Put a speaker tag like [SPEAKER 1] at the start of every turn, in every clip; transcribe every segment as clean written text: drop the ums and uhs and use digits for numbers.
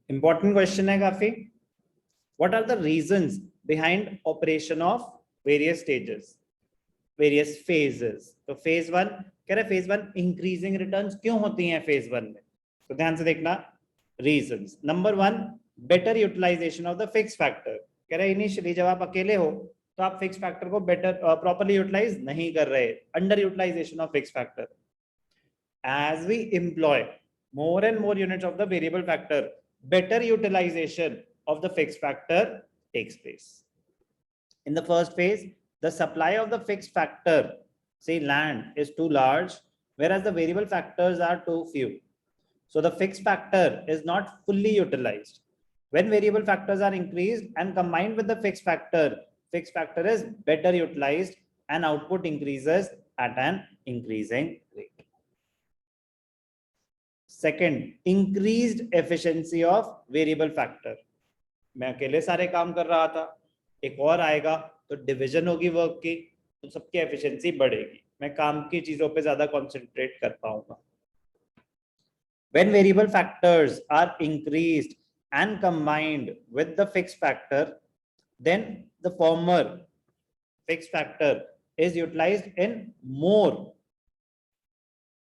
[SPEAKER 1] Important question है काफी. What are the reasons behind operation of various stages, various phases? तो phase 1 कह रहे phase 1 increasing returns क्यों होती हैं phase 1 में? तो ध्यान से देखना reasons. Number 1, better utilization of the fixed factor. कह रहे initially जब आप अकेले हो तो आप fixed factor को better properly utilize नहीं कर रहे, under utilization of fixed factor. As we employ more and more units of the variable factor, better utilization of the fixed factor takes place. In the first phase, the supply of the fixed factor, say land, is too large, whereas the variable factors are too few. So the fixed factor is not fully utilized. When variable factors are increased and combined with the fixed factor is better utilized and output increases at an increasing rate. Second, increased efficiency of variable factor. मैं अकेले सारे काम कर रहा था, एक और आएगा तो डिवीजन होगी वर्क की, तो सबकी एफिशिएंसी बढ़ेगी, मैं काम की चीजों पे ज्यादा कंसंट्रेट कर पाऊंगा. When variable factors are increased and combined with the fixed factor, then the former fixed factor is utilized in more.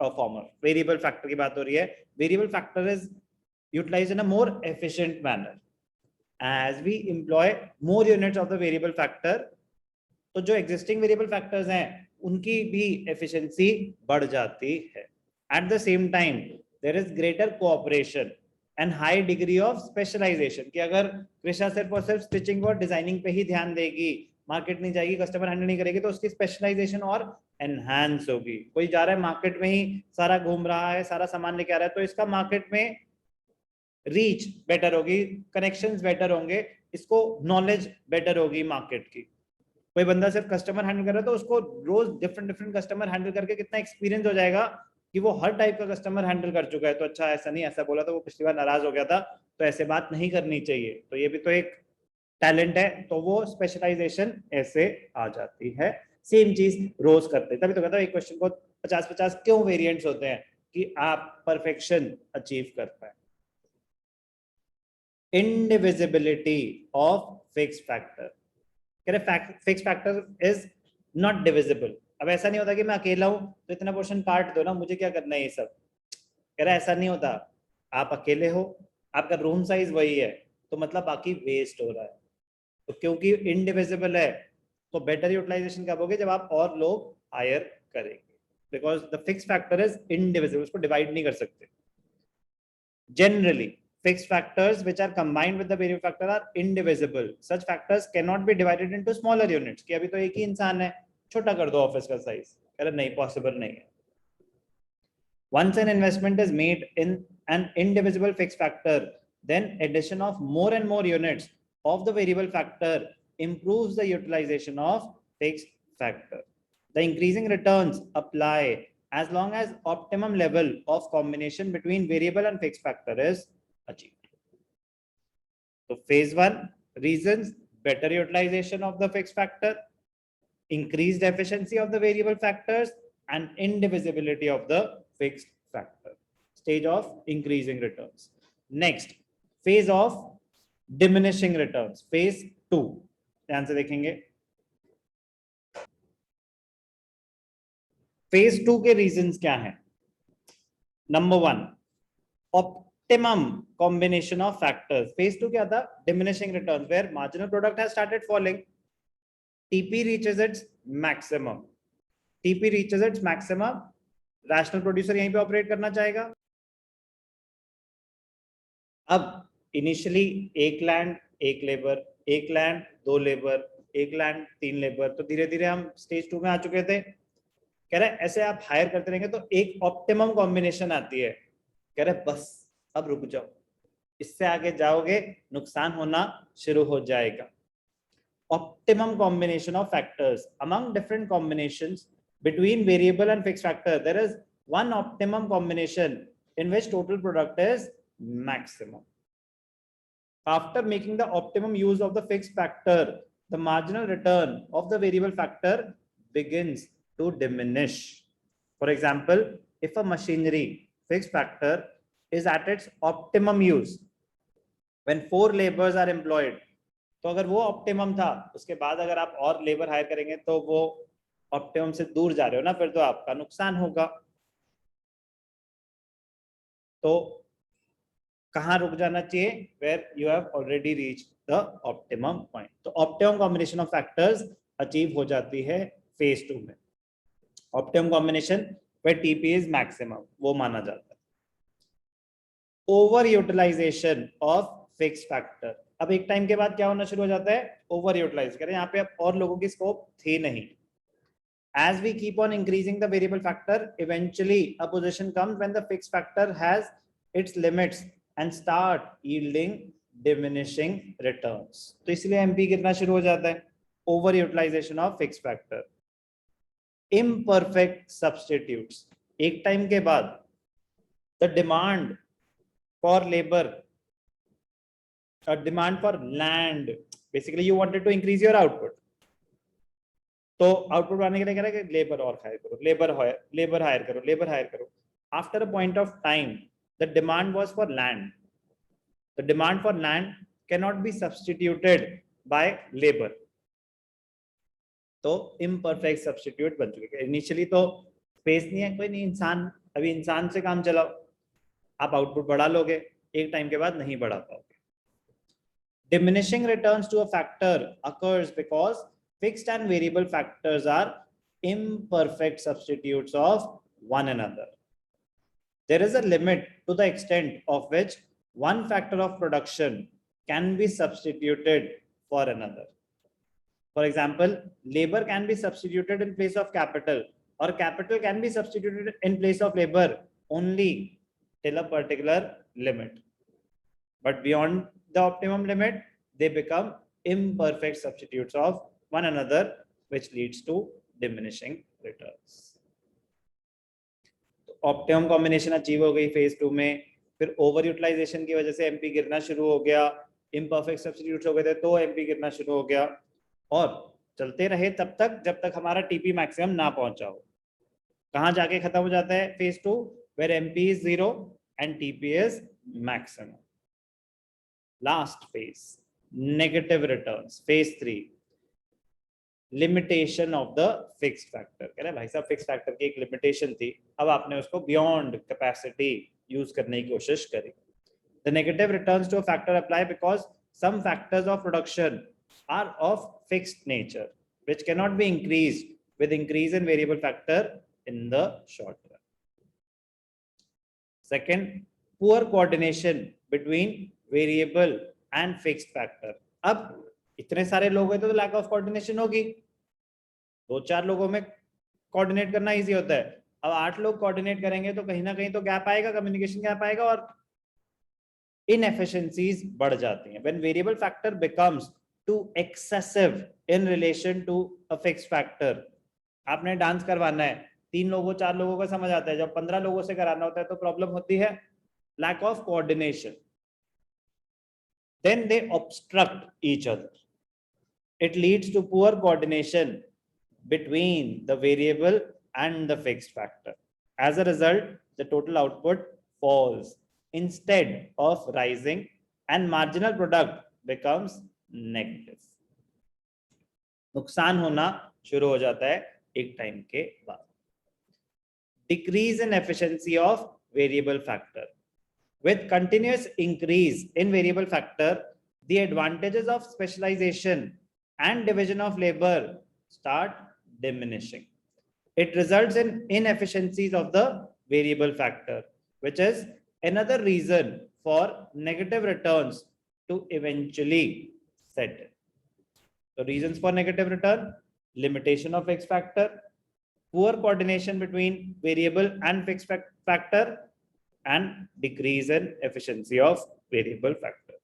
[SPEAKER 1] Former variable factor की बात हो रही है, variable factor is utilized in a more efficient manner. As we employ more units of the variable factor, तो जो existing variable factors हैं उनकी भी efficiency बढ़ जाती है. At the same time, there is greater cooperation and high degree of specialization. कि अगर कृषा सिर्फ और सिर्फ स्टिचिंग और डिजाइनिंग पे ही ध्यान देगी, मार्केट नहीं जाएगी, कस्टमर हैंडल नहीं करेगी, तो उसकी स्पेशलाइजेशन और एनहांस होगी. कोई जा रहा है मार्केट में ही सारा घूम रहा है, सारा सामान लेके आ रहा है, तो इसका मार्केट में रीच बेटर होगी, कनेक्शंस बेटर होंगे, इसको नॉलेज बेटर होगी मार्केट की. कोई बंदा सिर्फ कस्टमर हैंडल कर रहा है तो उसको रोज डिफरेंट कस्टमर हैंडल करके कितना एक्सपीरियंस हो जाएगा कि वो हर टाइप का कस्टमर हैंडल कर चुका है. तो अच्छा ऐसा नहीं, ऐसा बोला तो वो पिछली बार नाराज हो गया था, तो ऐसे बात नहीं करनी चाहिए. तो ये भी तो एक टैलेंट है, तो वो स्पेशलाइजेशन ऐसे आ जाती है. सेम चीज रोज करते हैं, तभी तो कहता हूं एक क्वेश्चन को 50-50 क्यों वेरिएंट्स होते हैं कि आप परफेक्शन अचीव कर पाए. Indivisibility of fixed factor. कह रहे fixed factor is not divisible. अब ऐसा नहीं होता कि मैं अकेला हूं तो इतना पोर्शन काट दो ना, मुझे क्या करना है ये सब. कह रहा ऐसा नहीं होता, आप अकेले हो, आपका रूम साइज वही है, तो मतलब बाकी वेस्ट हो रहा है. तो क्योंकि इनडिविजिबल है तो बेटर यूटिलाइजेशन कब होगी, जब आप और लोग हायर करेंगे. Because the fix factor is indivisible, उसको डिवाइड नहीं कर सकते. Generally fixed factors which are combined with the variable factor are indivisible. Such factors cannot be divided into smaller units. कि अभी तो एक ही इंसान है, छोटा कर दो ऑफिस का साइज. कह रहे नहीं, पॉसिबल नहीं है. Once an investment is made in an indivisible fixed factor, then addition of more and more units of the variable factor improves the utilization of fixed factor. The increasing returns apply as long as optimum level of combination between variable and fixed factor is achieved. So phase 1 reasons: better utilization of the fixed factor, increased efficiency of the variable factors, and indivisibility of the fixed factor. Stage of increasing returns. Next, phase of diminishing returns. Phase 2. ध्यान से देखेंगे. phase 2 के reasons क्या हैं? Number 1, optimum combination of factors. phase 2 क्या था? Diminishing returns, where marginal product has started falling. TP reaches its maximum. TP reaches its maximum. Rational producer यहीं पे ऑपरेट करना चाहेगा. अब इनिशियली एक लैंड एक लेबर, एक लैंड दो लेबर, एक लैंड तीन लेबर, तो धीरे धीरे हम स्टेज 2 में आ चुके थे. कह रहे ऐसे आप हायर करते रहेंगे तो एक ऑप्टिमम कॉम्बिनेशन आती है. कह रहे बस अब रुक जाओ, इससे आगे जाओगे नुकसान होना शुरू हो जाएगा. Optimum combination of factors. Among different combinations between variable and fixed factor, there is one optimum combination in which total product is maximum. After making the optimum use of the fixed factor, the marginal return of the variable factor begins to diminish. For example, if a machinery fixed factor is at its optimum use, when 4 labours are employed, तो अगर वो optimum था, उसके बाद अगर आप और labour higher करेंगे तो वो ऑप्टिमम से दूर जा रहे हो ना, फिर तो आपका नुकसान होगा। तो कहाँ रुक जाना चाहिए? Where you have already reach the optimum point. तो optimum combination of factors achieve हो जाती है फेज 2 में। Optimum combination where TP is maximum, वो माना जाता है। Over utilisation of fix factor, अब एक टाइम के बाद क्या होना शुरू हो जाता है? ओवर यूटिलाइज करें, यहाँ पे अब और लोगों की स्कोप थी नहीं। As we keep on increasing the variable factor, eventually a position comes when the fixed factor has its limits and start yielding diminishing returns. तो इसलिए एमपी गिरना शुरू हो जाता है। Over utilisation of fix factor. imperfect substitutes, एक time के बाद the demand for labor, a demand for land, basically you wanted to increase your output, तो आउटपुट बढ़ाने के लिए कह रहा है कि लेबर और हायर करो, लेबर हायर करो। After a point of time the demand was for land, the demand for land can not be substituted by labour, तो इम्परफेक्ट सब्स्टिट्यूट बन चुके हैं। इनिशियली तो स्पेस नहीं है, कोई नहीं, इंसान, अभी इंसान से काम चलाओ, आप आउटपुट बढ़ा लोगे, एक टाइम के बाद नहीं बढ़ा पाओगे। Diminishing returns to a factor occurs because fixed and variable factors are imperfect substitutes of one another. There is a limit to the extent of which one factor of production can be substituted for another. For example, labor can be substituted in place of capital, or capital can be substituted in place of labor only till a particular limit. But beyond the optimum limit, they become imperfect substitutes of one another, which leads to diminishing returns. तो optimum combination achieve हो गई phase 2 में, फिर over utilisation की वजह से MP गिरना शुरू हो गया, इम्परफेक्ट सब्स्टिट्यूट्स हो गए थे तो एमपी गिरना शुरू हो गया, और चलते रहे तब तक जब तक हमारा टीपी मैक्सिमम ना पहुंचा हो। कहाँ जाके खत्म हो जाता है phase 2? Where MP is 0 and TP is maximum. Last phase, negative returns, phase 3, limitation of the fixed factor। कह रहे भाई साहब फिक्स फैक्टर की एक लिमिटेशन थी, अब आपने उसको बियॉन्ड कैपेसिटी यूज करने की कोशिश करी। The negative returns to a factor apply because some factors of production are of fixed nature, which cannot be increased with increase in variable factor in the short run. Second, poor coordination between variable and fixed factor. अब इतने सारे लोग हैं तो lack of coordination होगी, 2-4 लोगों में coordinate करना इजी होता है, अब 8 लोग कोऑर्डिनेट करेंगे तो कहीं ना कहीं तो गैप आएगा, कम्युनिकेशन गैप आएगा और इनएफिशिएंसीज बढ़ जाती हैं। When variable factor becomes too excessive in relation to a fixed factor, आपने डांस करवाना है, 3 लोगों 4 लोगों का समझ आता है, जब 15 लोगों से कराना होता है तो प्रॉब्लम होती है, lack of coordination. Then they obstruct each other. It leads to poor coordination between the variable and the fixed factor. As a result, the total output falls instead of rising and marginal product becomes negative. नुकसान होना शुरू हो जाता है एक time के बाद। Decrease in efficiency of variable factor. With continuous increase in variable factor, the advantages of specialization and division of labor start diminishing. It results in inefficiencies of the variable factor, which is another reason for negative returns to eventually set in. So reasons for negative return: limitation of fixed factor, poor coordination between variable and fixed factor, and decrease in efficiency of variable factor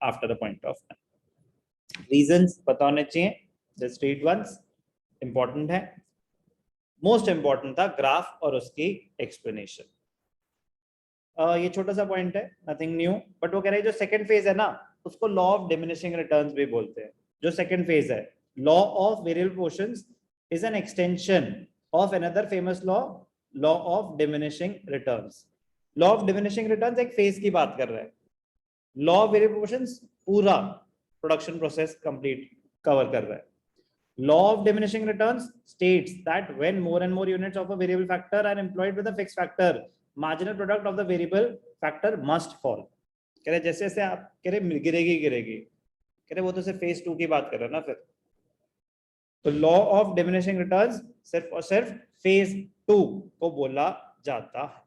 [SPEAKER 1] after the point of time. Reasons पता होने चाहिए, the straight ones important है। Most important था graph और उसकी explanation. ये छोटा सा पॉइंट है, नथिंग न्यू, बट वो कह रहे हैं जो सेकंड फेज है ना, उसको लॉ ऑफ डिमिनिशिंग रिटर्न्स भी बोलते हैं। जो सेकंड फेज है, law of variable portions is an extension of another famous law, law of diminishing returns. Law of diminishing returns एक फेज की बात कर रहा है, लॉ ऑफ वेरिएबल प्रोपोर्शंस पूरा प्रोडक्शन प्रोसेस कंप्लीट कवर कर रहा है. Law of diminishing returns states that when more and more units of a variable factor are employed with a fixed factor, marginal product of the variable factor must fall. कह रहे जैसे जैसे आप कह रहे गिरेगी गिरेगी, कह रहे वो तो सिर्फ फेज 2 की बात कर रहे हो ना फिर. तो लॉ ऑफ डिमिनिशिंग रिटर्न्स सिर्फ और सिर्फ फेज 2 को बोला जाता है.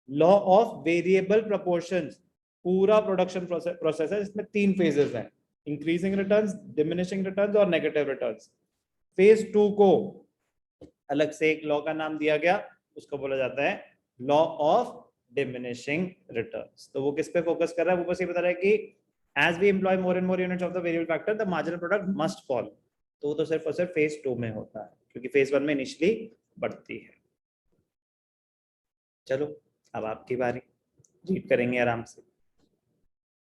[SPEAKER 1] लॉ ऑफ वेरिएबल प्रोपोर्शंस पूरा प्रोडक्शन प्रोसेस है, इसमें 3 फेजेस हैं, इंक्रीजिंग रिटर्न्स, डिमिनिशिंग रिटर्न्स और नेगेटिव रिटर्न्स. फेज 2 को अलग से एक लॉ का नाम दिया गया, उसको बोला जाता है लॉ ऑफ डिमिनिशिंग रिटर्न्स. तो वो किस पे फोकस कर रहा है, वो बस ये बता रहा है कि as we employ more and more units of the variable factor the marginal product must fall. तो वो तो सिर्फ और सिर्फ फेज 2 में होता है, क्योंकि फेज 1 में इनिशियली बढ़ती है. चलो अब आपकी बारी, रीड करेंगे आराम से.